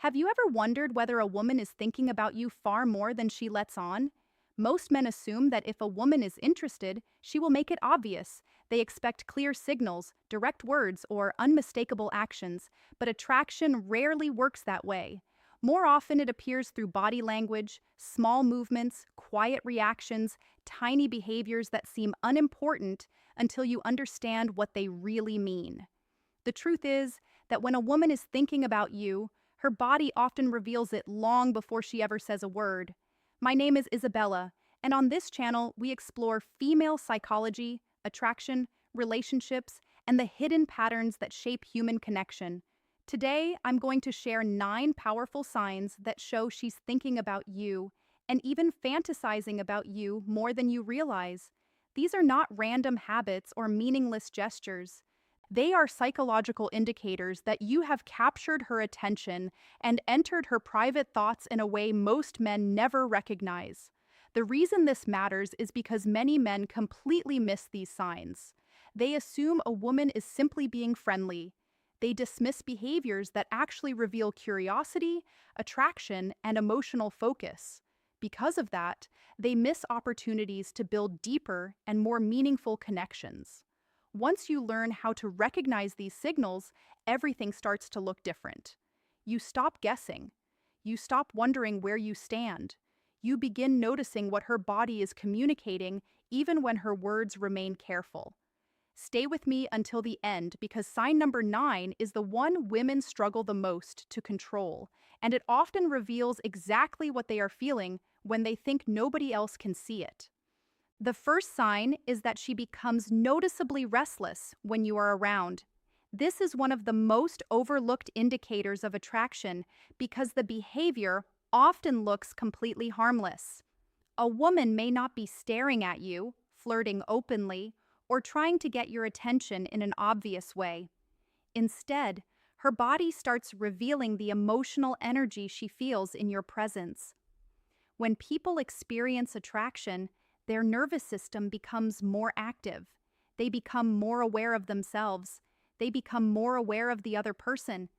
Have you ever wondered whether a woman is thinking about you far more than she lets on? Most men assume that if a woman is interested, she will make it obvious. They expect clear signals, direct words, or unmistakable actions, but attraction rarely works that way. More often, it appears through body language, small movements, quiet reactions, tiny behaviors that seem unimportant until you understand what they really mean. The truth is that when a woman is thinking about you, her body often reveals it long before she ever says a word. My name is Isabella, and on this channel, we explore female psychology, attraction, relationships, and the hidden patterns that shape human connection. Today, I'm going to share 9 powerful signs that show she's thinking about you and even fantasizing about you more than you realize. These are not random habits or meaningless gestures. They are psychological indicators that you have captured her attention and entered her private thoughts in a way most men never recognize. The reason this matters is because many men completely miss these signs. They assume a woman is simply being friendly. They dismiss behaviors that actually reveal curiosity, attraction, and emotional focus. Because of that, they miss opportunities to build deeper and more meaningful connections. Once you learn how to recognize these signals, everything starts to look different. You stop guessing. You stop wondering where you stand. You begin noticing what her body is communicating, even when her words remain careful. Stay with me until the end because sign number 9 is the one women struggle the most to control, and it often reveals exactly what they are feeling when they think nobody else can see it. The first sign is that she becomes noticeably restless when you are around. This is one of the most overlooked indicators of attraction because the behavior often looks completely harmless. A woman may not be staring at you, flirting openly, or trying to get your attention in an obvious way. Instead, her body starts revealing the emotional energy she feels in your presence. When people experience attraction, their nervous system becomes more active. They become more aware of themselves. They become more aware of the other person.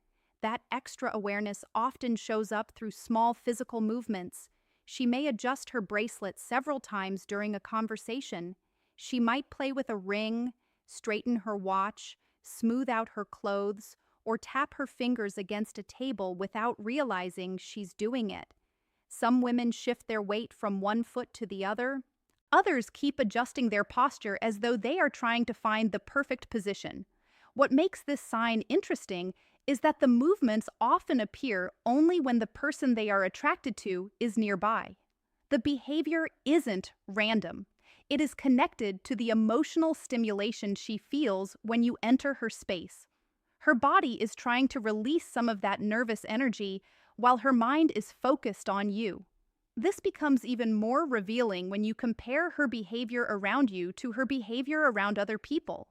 That extra awareness often shows up through small physical movements. She may adjust her bracelet several times during a conversation. She might play with a ring, straighten her watch, smooth out her clothes, or tap her fingers against a table without realizing she's doing it. Some women shift their weight from one foot to the other. Others keep adjusting their posture as though they are trying to find the perfect position. What makes this sign interesting is that the movements often appear only when the person they are attracted to is nearby. The behavior isn't random. It is connected to the emotional stimulation she feels when you enter her space. Her body is trying to release some of that nervous energy while her mind is focused on you. This becomes even more revealing when you compare her behavior around you to her behavior around other people.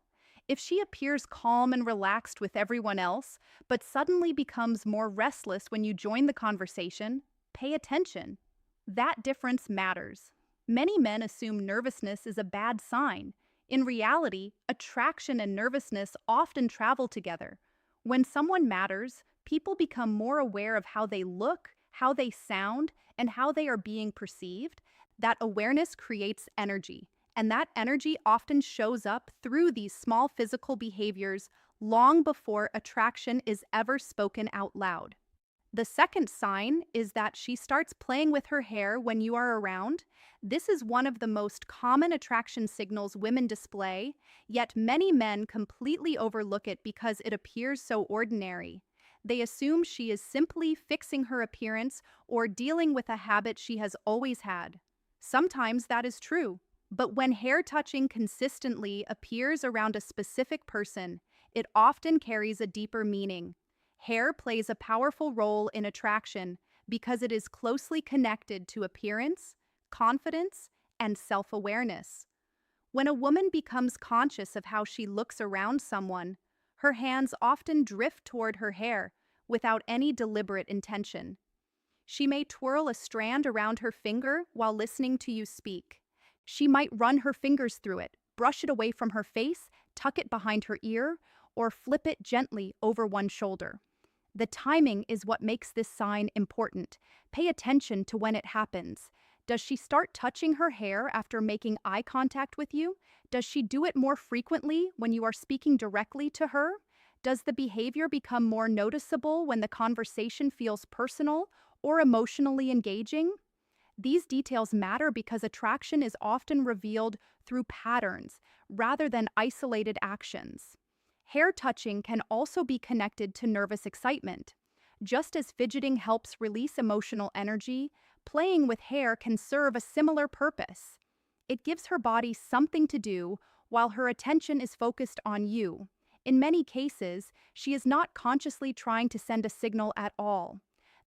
If she appears calm and relaxed with everyone else, but suddenly becomes more restless when you join the conversation, pay attention. That difference matters. Many men assume nervousness is a bad sign. In reality, attraction and nervousness often travel together. When someone matters, people become more aware of how they look, how they sound, and how they are being perceived. That awareness creates energy, and that energy often shows up through these small physical behaviors long before attraction is ever spoken out loud. The second sign is that she starts playing with her hair when you are around. This is one of the most common attraction signals women display, yet many men completely overlook it because it appears so ordinary. They assume she is simply fixing her appearance or dealing with a habit she has always had. Sometimes that is true, but when hair touching consistently appears around a specific person, it often carries a deeper meaning. Hair plays a powerful role in attraction because it is closely connected to appearance, confidence, and self-awareness. When a woman becomes conscious of how she looks around someone, her hands often drift toward her hair without any deliberate intention. She may twirl a strand around her finger while listening to you speak. She might run her fingers through it, brush it away from her face, tuck it behind her ear, or flip it gently over one shoulder. The timing is what makes this sign important. Pay attention to when it happens. Does she start touching her hair after making eye contact with you? Does she do it more frequently when you are speaking directly to her? Does the behavior become more noticeable when the conversation feels personal or emotionally engaging? These details matter because attraction is often revealed through patterns rather than isolated actions. Hair touching can also be connected to nervous excitement. Just as fidgeting helps release emotional energy, playing with hair can serve a similar purpose. It gives her body something to do while her attention is focused on you. In many cases, she is not consciously trying to send a signal at all.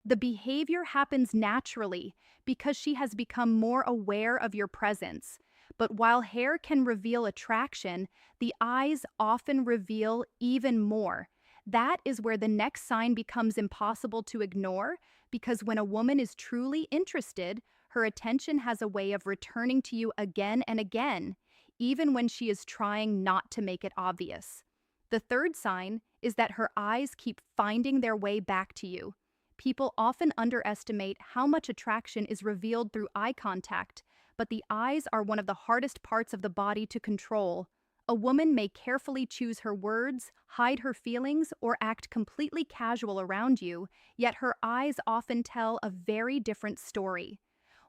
The behavior happens naturally because she has become more aware of your presence. But while hair can reveal attraction, the eyes often reveal even more. That is where the next sign becomes impossible to ignore, because when a woman is truly interested, her attention has a way of returning to you again and again, even when she is trying not to make it obvious. The third sign is that her eyes keep finding their way back to you. People often underestimate how much attraction is revealed through eye contact, but the eyes are one of the hardest parts of the body to control. A woman may carefully choose her words, hide her feelings, or act completely casual around you, yet her eyes often tell a very different story.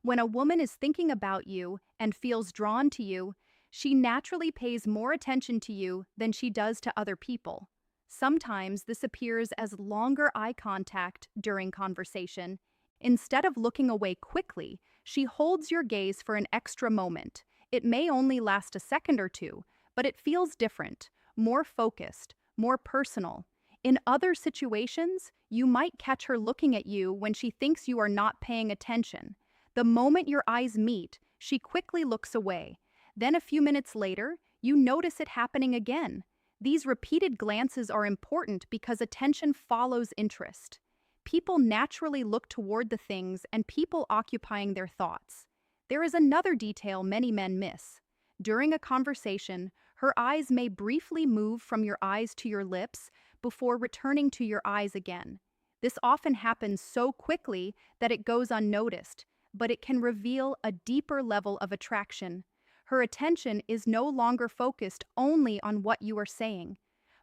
When a woman is thinking about you and feels drawn to you, she naturally pays more attention to you than she does to other people. Sometimes this appears as longer eye contact during conversation. Instead of looking away quickly, she holds your gaze for an extra moment. It may only last a second or two, but it feels different, more focused, more personal. In other situations, you might catch her looking at you when she thinks you are not paying attention. The moment your eyes meet, she quickly looks away. Then a few minutes later, you notice it happening again. These repeated glances are important because attention follows interest. People naturally look toward the things and people occupying their thoughts. There is another detail many men miss. During a conversation, her eyes may briefly move from your eyes to your lips before returning to your eyes again. This often happens so quickly that it goes unnoticed, but it can reveal a deeper level of attraction. Her attention is no longer focused only on what you are saying.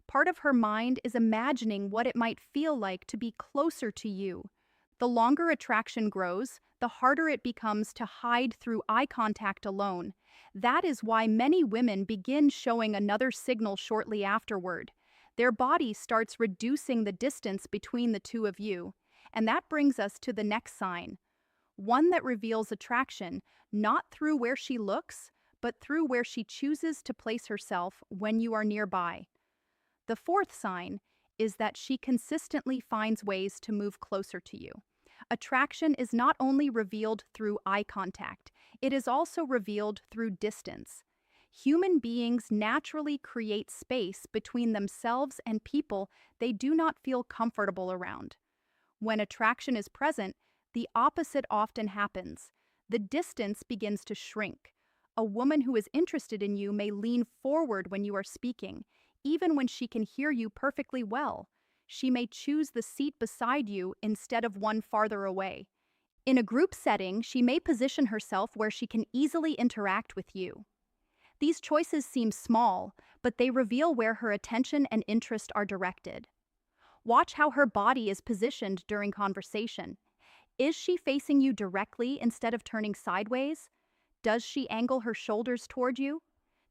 Part of her mind is imagining what it might feel like to be closer to you. The longer attraction grows, the harder it becomes to hide through eye contact alone. That is why many women begin showing another signal shortly afterward. Their body starts reducing the distance between the two of you. And that brings us to the next sign, one that reveals attraction not through where she looks, but through where she chooses to place herself when you are nearby. The fourth sign is that she consistently finds ways to move closer to you. Attraction is not only revealed through eye contact, it is also revealed through distance. Human beings naturally create space between themselves and people they do not feel comfortable around. When attraction is present, the opposite often happens. The distance begins to shrink. A woman who is interested in you may lean forward when you are speaking, even when she can hear you perfectly well. She may choose the seat beside you instead of one farther away. In a group setting, she may position herself where she can easily interact with you. These choices seem small, but they reveal where her attention and interest are directed. Watch how her body is positioned during conversation. Is she facing you directly instead of turning sideways? Does she angle her shoulders toward you?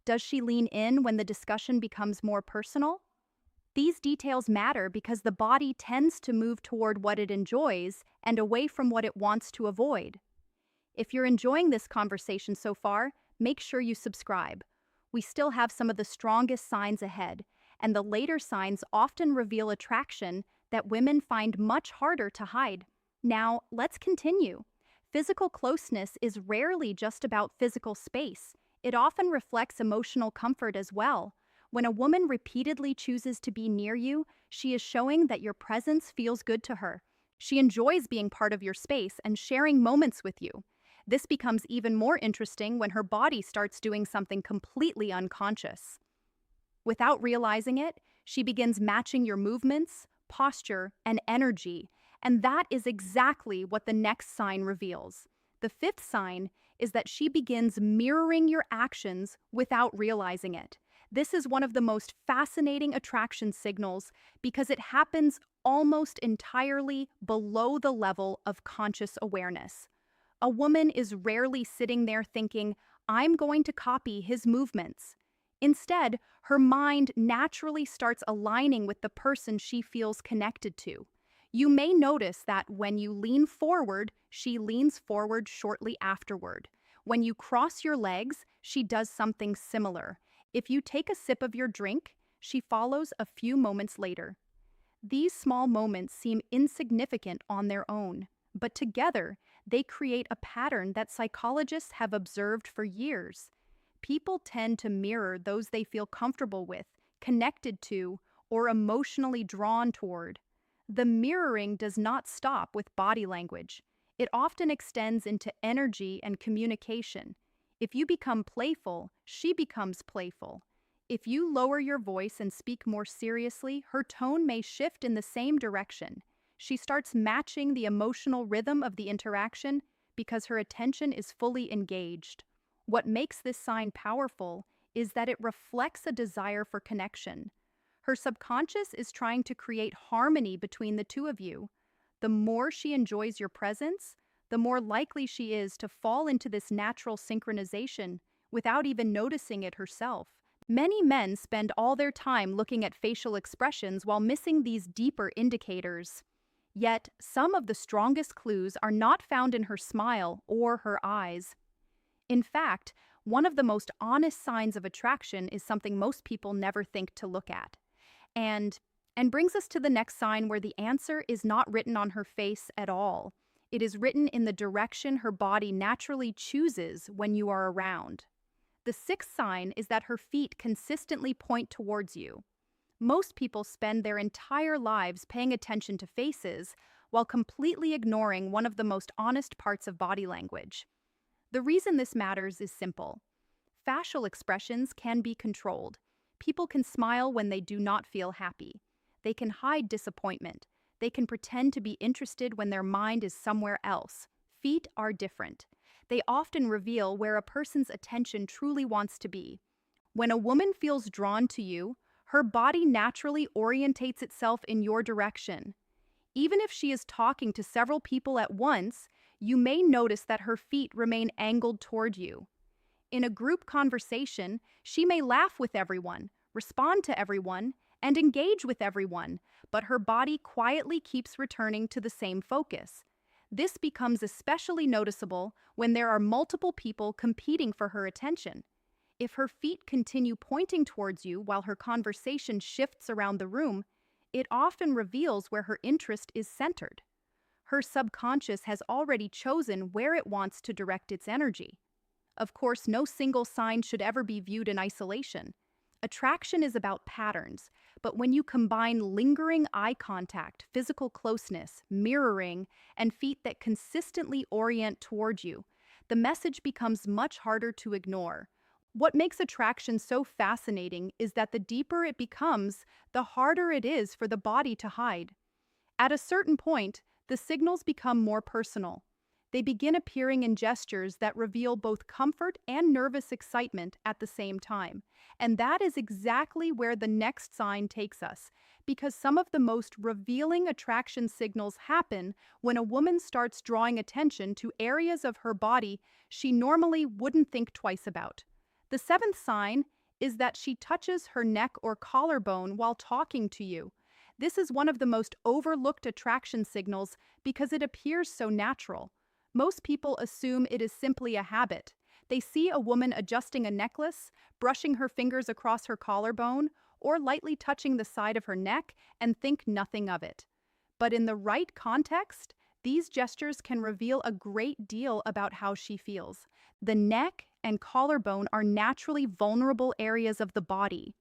Does she lean in when the discussion becomes more personal? These details matter because the body tends to move toward what it enjoys and away from what it wants to avoid. If you're enjoying this conversation so far, make sure you subscribe. We still have some of the strongest signs ahead, and the later signs often reveal attraction that women find much harder to hide. Now, let's continue. Physical closeness is rarely just about physical space. It often reflects emotional comfort as well. When a woman repeatedly chooses to be near you, she is showing that your presence feels good to her. She enjoys being part of your space and sharing moments with you. This becomes even more interesting when her body starts doing something completely unconscious. Without realizing it, she begins matching your movements, posture, and energy. And that is exactly what the next sign reveals. The fifth sign is that she begins mirroring your actions without realizing it. This is one of the most fascinating attraction signals because it happens almost entirely below the level of conscious awareness. A woman is rarely sitting there thinking, I'm going to copy his movements. Instead, her mind naturally starts aligning with the person she feels connected to. You may notice that when you lean forward, she leans forward shortly afterward. When you cross your legs, she does something similar. If you take a sip of your drink, she follows a few moments later. These small moments seem insignificant on their own, but together, they create a pattern that psychologists have observed for years. People tend to mirror those they feel comfortable with, connected to, or emotionally drawn toward. The mirroring does not stop with body language. It often extends into energy and communication. If you become playful, she becomes playful. If you lower your voice and speak more seriously, her tone may shift in the same direction. She starts matching the emotional rhythm of the interaction because her attention is fully engaged. What makes this sign powerful is that it reflects a desire for connection. Her subconscious is trying to create harmony between the two of you. The more she enjoys your presence, the more likely she is to fall into this natural synchronization without even noticing it herself. Many men spend all their time looking at facial expressions while missing these deeper indicators. Yet, some of the strongest clues are not found in her smile or her eyes. In fact, one of the most honest signs of attraction is something most people never think to look at. And brings us to the next sign where the answer is not written on her face at all. It is written in the direction her body naturally chooses when you are around. The sixth sign is that her feet consistently point towards you. Most people spend their entire lives paying attention to faces while completely ignoring one of the most honest parts of body language. The reason this matters is simple. Facial expressions can be controlled. People can smile when they do not feel happy. They can hide disappointment. They can pretend to be interested when their mind is somewhere else. Feet are different. They often reveal where a person's attention truly wants to be. When a woman feels drawn to you, her body naturally orientates itself in your direction. Even if she is talking to several people at once, you may notice that her feet remain angled toward you. In a group conversation, she may laugh with everyone, respond to everyone, and engage with everyone, but her body quietly keeps returning to the same focus. This becomes especially noticeable when there are multiple people competing for her attention. If her feet continue pointing towards you while her conversation shifts around the room, it often reveals where her interest is centered. Her subconscious has already chosen where it wants to direct its energy. Of course, no single sign should ever be viewed in isolation. Attraction is about patterns, but when you combine lingering eye contact, physical closeness, mirroring, and feet that consistently orient toward you, the message becomes much harder to ignore. What makes attraction so fascinating is that the deeper it becomes, the harder it is for the body to hide. At a certain point, the signals become more personal. They begin appearing in gestures that reveal both comfort and nervous excitement at the same time. And that is exactly where the next sign takes us, because some of the most revealing attraction signals happen when a woman starts drawing attention to areas of her body she normally wouldn't think twice about. The seventh sign is that she touches her neck or collarbone while talking to you. This is one of the most overlooked attraction signals because it appears so natural. Most people assume it is simply a habit. They see a woman adjusting a necklace, brushing her fingers across her collarbone, or lightly touching the side of her neck and think nothing of it. But in the right context, these gestures can reveal a great deal about how she feels. The neck and collarbone are naturally vulnerable areas of the body.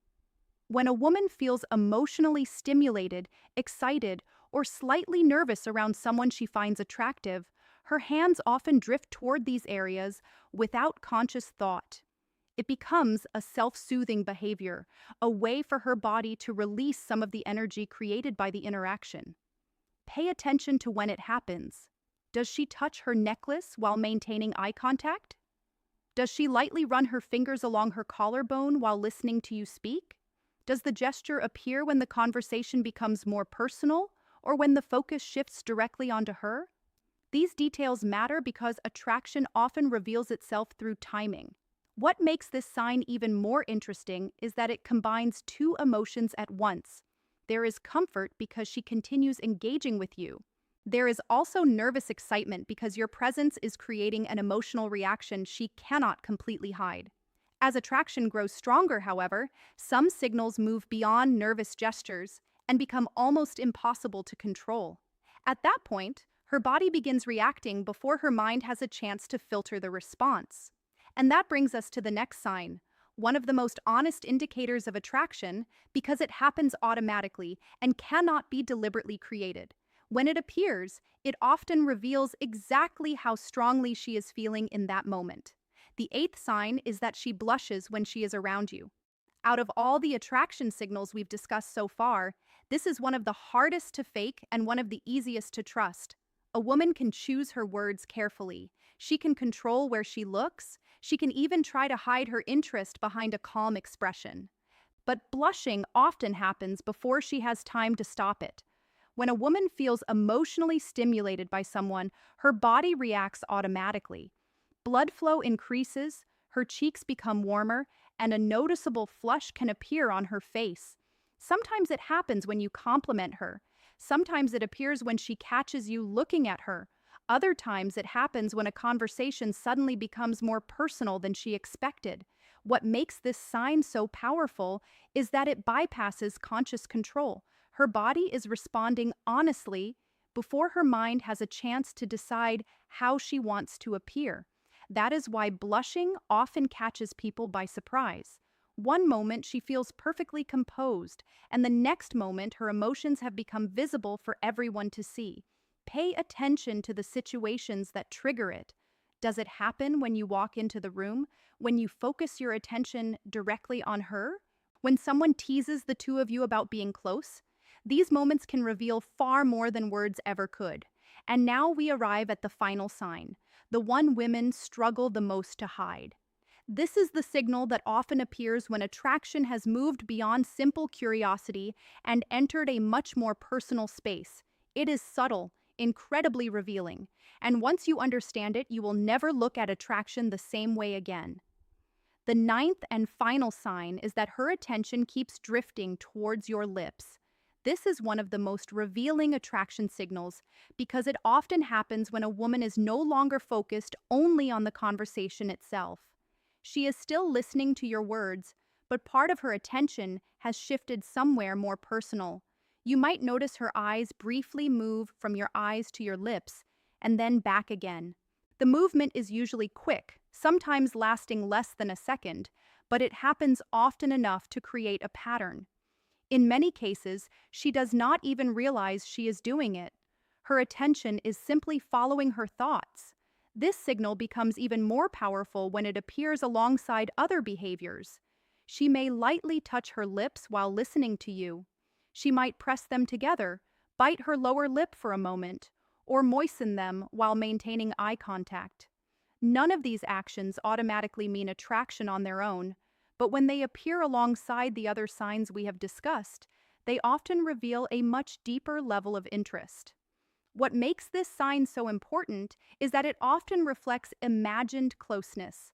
When a woman feels emotionally stimulated, excited, or slightly nervous around someone she finds attractive, her hands often drift toward these areas without conscious thought. It becomes a self-soothing behavior, a way for her body to release some of the energy created by the interaction. Pay attention to when it happens. Does she touch her necklace while maintaining eye contact? Does she lightly run her fingers along her collarbone while listening to you speak? Does the gesture appear when the conversation becomes more personal or when the focus shifts directly onto her? These details matter because attraction often reveals itself through timing. What makes this sign even more interesting is that it combines two emotions at once. There is comfort because she continues engaging with you. There is also nervous excitement because your presence is creating an emotional reaction she cannot completely hide. As attraction grows stronger, however, some signals move beyond nervous gestures and become almost impossible to control. At that point, her body begins reacting before her mind has a chance to filter the response. And that brings us to the next sign, one of the most honest indicators of attraction because it happens automatically and cannot be deliberately created. When it appears, it often reveals exactly how strongly she is feeling in that moment. The eighth sign is that she blushes when she is around you. Out of all the attraction signals we've discussed so far, this is one of the hardest to fake and one of the easiest to trust. A woman can choose her words carefully. She can control where she looks. She can even try to hide her interest behind a calm expression. But blushing often happens before she has time to stop it. When a woman feels emotionally stimulated by someone, her body reacts automatically. Blood flow increases, her cheeks become warmer, and a noticeable flush can appear on her face. Sometimes it happens when you compliment her. Sometimes it appears when she catches you looking at her. Other times it happens when a conversation suddenly becomes more personal than she expected. What makes this sign so powerful is that it bypasses conscious control. Her body is responding honestly before her mind has a chance to decide how she wants to appear. That is why blushing often catches people by surprise. One moment she feels perfectly composed, and the next moment her emotions have become visible for everyone to see. Pay attention to the situations that trigger it. Does it happen when you walk into the room, when you focus your attention directly on her? When someone teases the two of you about being close? These moments can reveal far more than words ever could. And now we arrive at the final sign, the one women struggle the most to hide. This is the signal that often appears when attraction has moved beyond simple curiosity and entered a much more personal space. It is subtle, incredibly revealing, and once you understand it, you will never look at attraction the same way again. The ninth and final sign is that her attention keeps drifting towards your lips. This is one of the most revealing attraction signals because it often happens when a woman is no longer focused only on the conversation itself. She is still listening to your words, but part of her attention has shifted somewhere more personal. You might notice her eyes briefly move from your eyes to your lips and then back again. The movement is usually quick, sometimes lasting less than a second, but it happens often enough to create a pattern. In many cases, she does not even realize she is doing it. Her attention is simply following her thoughts. This signal becomes even more powerful when it appears alongside other behaviors. She may lightly touch her lips while listening to you. She might press them together, bite her lower lip for a moment, or moisten them while maintaining eye contact. None of these actions automatically mean attraction on their own, but when they appear alongside the other signs we have discussed, they often reveal a much deeper level of interest. What makes this sign so important is that it often reflects imagined closeness.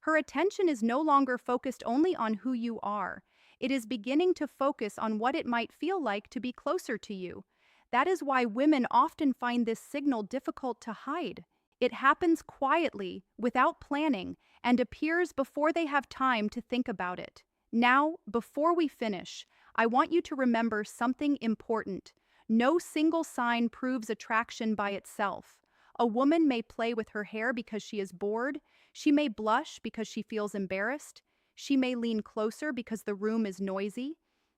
Her attention is no longer focused only on who you are. It is beginning to focus on what it might feel like to be closer to you. That is why women often find this signal difficult to hide. It happens quietly, without planning, and appears before they have time to think about it. Now, before we finish, I want you to remember something important. No single sign proves attraction by itself. A woman may play with her hair because she is bored. She may blush because she feels embarrassed. She may lean closer because the room is noisy.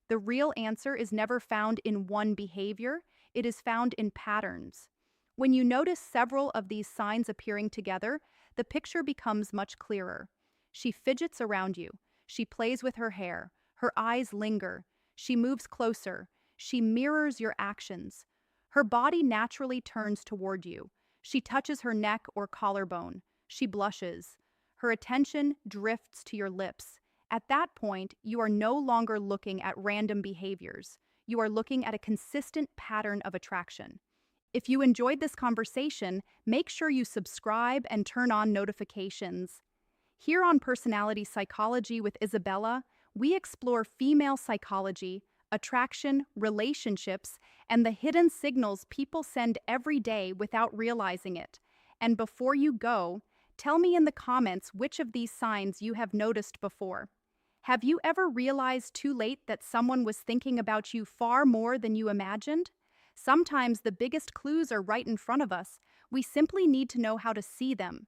The real answer is never found in one behavior. It is found in patterns. When you notice several of these signs appearing together, the picture becomes much clearer. She fidgets around you. She plays with her hair. Her eyes linger. She moves closer. She mirrors your actions. Her body naturally turns toward you. She touches her neck or collarbone. She blushes. Her attention drifts to your lips. At that point, you are no longer looking at random behaviors. You are looking at a consistent pattern of attraction. If you enjoyed this conversation, make sure you subscribe and turn on notifications. Here on Personality Psychology with Isabella, we explore female psychology, attraction, relationships, and the hidden signals people send every day without realizing it. And before you go, tell me in the comments which of these signs you have noticed before. Have you ever realized too late that someone was thinking about you far more than you imagined? Sometimes the biggest clues are right in front of us. We simply need to know how to see them.